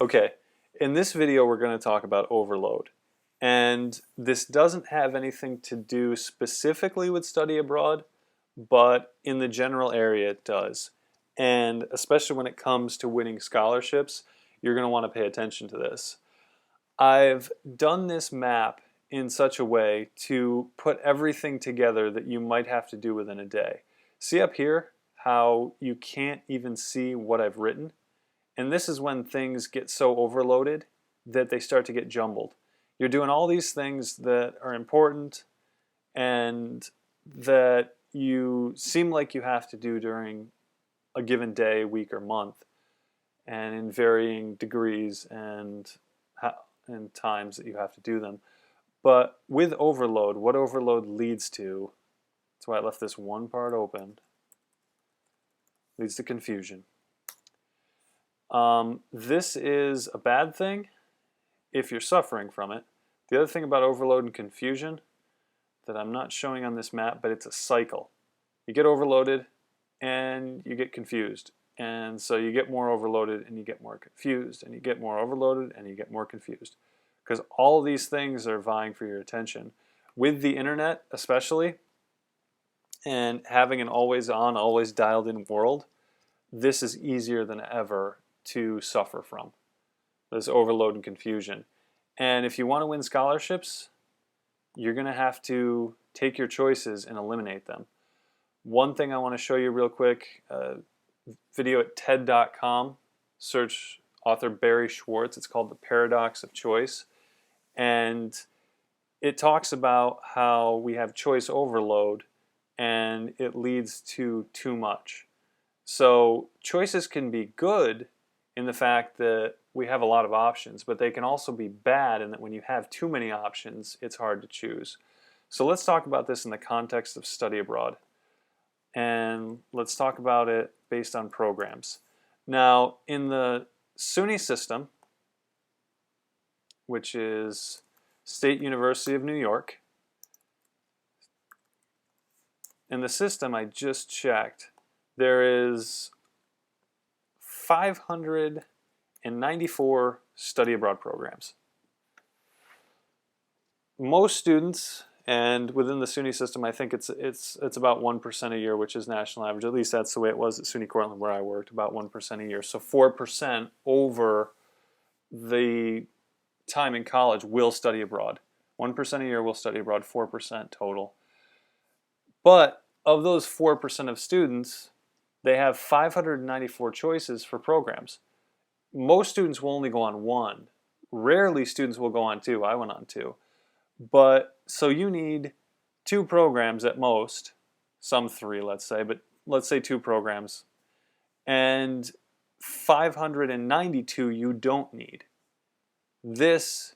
Okay, in this video we're going to talk about overload. And this doesn't have anything to do specifically with study abroad, but in the general area it does. And especially when it comes to winning scholarships, you're going to want to pay attention to this. I've done this map in such a way to put everything together that you might have to do within a day. See up here how you can't even see what I've written? And this is when things get so overloaded that they start to get jumbled. You're doing all these things that are important and that you seem like you have to do during a given day, week, or month, and in varying degrees and times that you have to do them. But with overload, what overload leads to, that's why I left this one part open, leads to confusion. This is a bad thing if you're suffering from it. The other thing about overload and confusion that I'm not showing on this map, but it's a cycle. You get overloaded and you get confused. And so you get more overloaded and you get more confused, and you get more overloaded and you get more confused. Because all of these things are vying for your attention. With the internet especially, and having an always on, always dialed in world, this is easier than ever to suffer from, this overload and confusion. And if you want to win scholarships, you're going to have to take your choices and eliminate them. One thing I want to show you real quick, video at TED.com, search author Barry Schwartz. It's called The Paradox of Choice. And it talks about how we have choice overload and it leads to too much. So choices can be good in the fact that we have a lot of options, but they can also be bad in that when you have too many options, it's hard to choose. So let's talk about this in the context of study abroad. And let's talk about it based on programs. Now, in the SUNY system, which is State University of New York, in the system I just checked, there is 594 study abroad programs. Most students, and within the SUNY system, I think it's about 1% a year, which is national average. At least that's the way it was at SUNY Cortland where I worked, about 1% a year. So 4% over the time in college will study abroad. 1% a year will study abroad, 4% total. But of those 4% of students, they have 594 choices for programs. Most students will only go on one. Rarely students will go on two. I went on two. But so you need two programs at most, some three, let's say, but let's say two programs. And 592 you don't need. This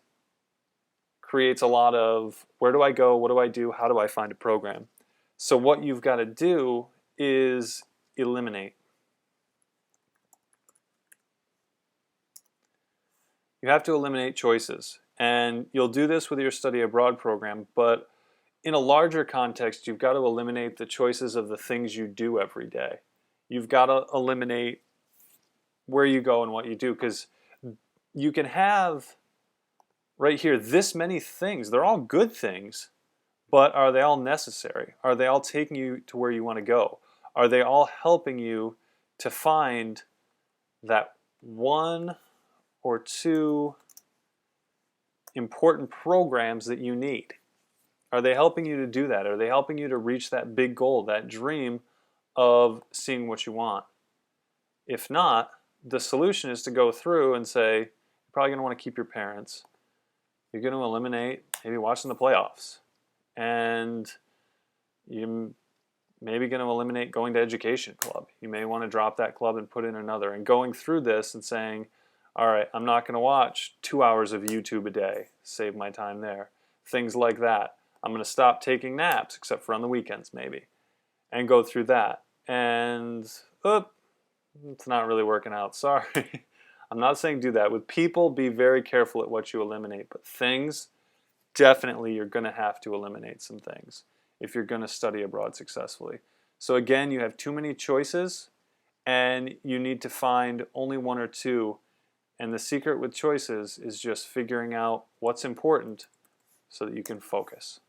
creates a lot of where do I go, what do I do, how do I find a program? So what you've got to do is eliminate. You have to eliminate choices, and you'll do this with your study abroad program, but in a larger context, you've got to eliminate the choices of the things you do every day. You've got to eliminate where you go and what you do, because you can have right here this many things. They're all good things, but are they all necessary? Are they all taking you to where you want to go? Are they all helping you to find that one or two important programs that you need? Are they helping you to do that? Are they helping you to reach that big goal, that dream of seeing what you want? If not, the solution is to go through and say, you're probably going to want to keep your parents. You're going to eliminate maybe watching the playoffs. And you're maybe going to eliminate going to education club. You may want to drop that club and put in another. And going through this and saying, all right, I'm not going to watch 2 hours of YouTube a day, save my time there. Things like that. I'm going to stop taking naps, except for on the weekends maybe, and go through that. And, it's not really working out, sorry. I'm not saying do that. With people, be very careful at what you eliminate, but things, definitely you're going to have to eliminate some things if you're going to study abroad successfully. So again, you have too many choices, and you need to find only one or two And the secret with choices is just figuring out what's important so that you can focus.